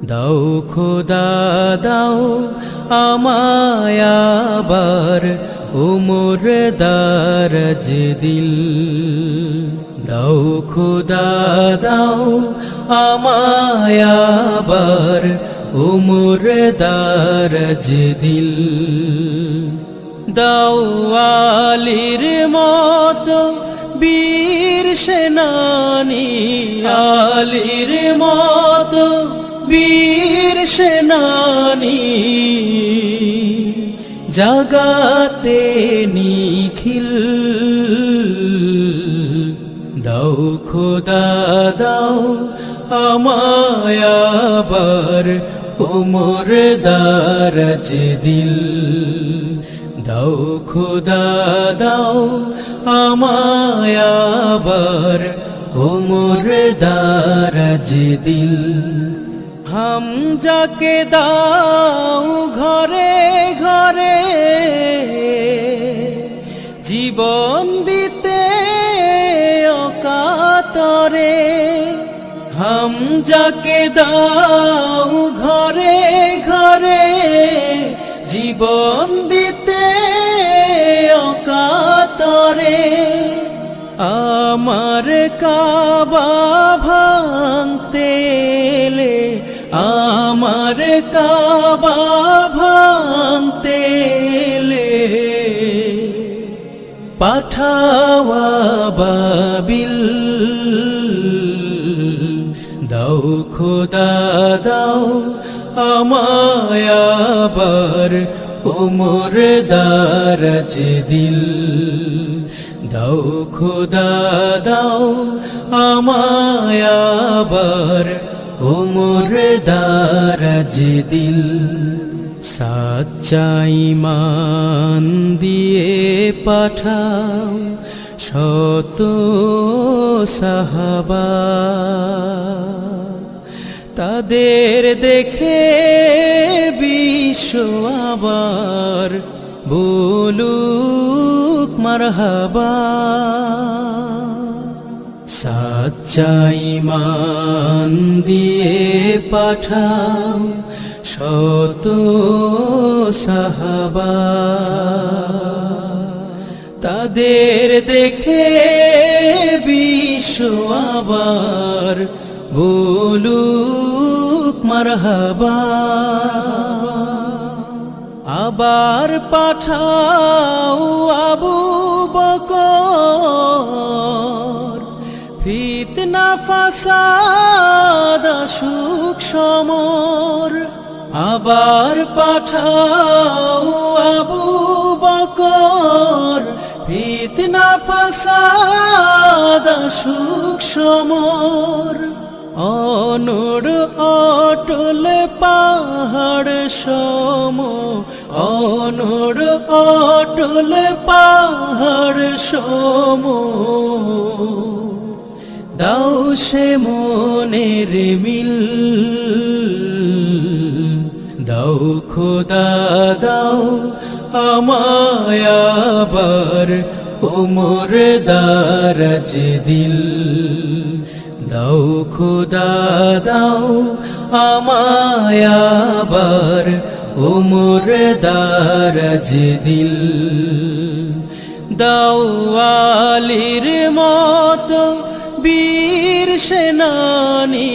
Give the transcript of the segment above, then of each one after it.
দাও খোদা দাও আমায় আবার উমর দারাজ দিল। দাও খোদা দাও আমায় আবার উমর দারাজ দিল। দাও আলীর মতো বীর সেনানী, আলীর মতো বীর সেনানী, জাগাতে নিখিল। দাও খোদা দাও আমায় আবার উমর দারাজ দিল। দাও খোদা দাও আমায় আবার উমর দারাজ দিল। হামজাকে দাও ঘরে ঘরে জীবন দিতে অকাতরে। হামজাকে দাও ঘরে ঘরে জীবন দিতে অকাতরে। আমার কাবা ভাঙতে এলে, আমার কাবা ভাঙতে এলে, পাঠাওয়া বাবিল। দাও খোদা দাও আমায় আবার উমর দারাজ দিল। দাও খোদা দাও আমায় আবার উমর দারাজ দিল। সাচ্চা ঈমান দিয়ে পাঠাও শত সাহাবা, তাদের দেখে বিশ্ব আবার বলুক মারহাবা। সাচ্চা ঈমান দিয়ে পাঠাও শত সাহাবা, তাদের দেখে বিশ্ব আবার বলুক মারহাবা। আবার পাঠাও আবু বকর, ফিতনা ফাসাদ আসুক সমর। আবার পাঠাও আবু বকর, ফিতনা ফাসাদ আসুক সমর। অনড় অটল পাহাড় সম, অনড় অটল পাহাড় সম, দাও সে মনের মিল। দাও খোদা দাও আমায় আবার উমর দারাজ দিল। দাও খোদা দাও আমায় আবার উমর দারাজ দিল। দাও আলীর মতো বীর সেনানী,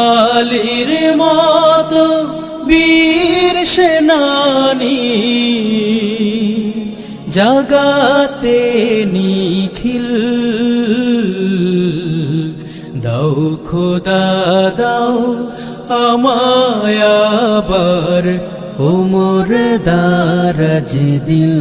আলীর মতো বীর সেনানী, জাগাতে নিখিল। দাও খোদা দাও আমায় আবার উমর দারাজ দিল।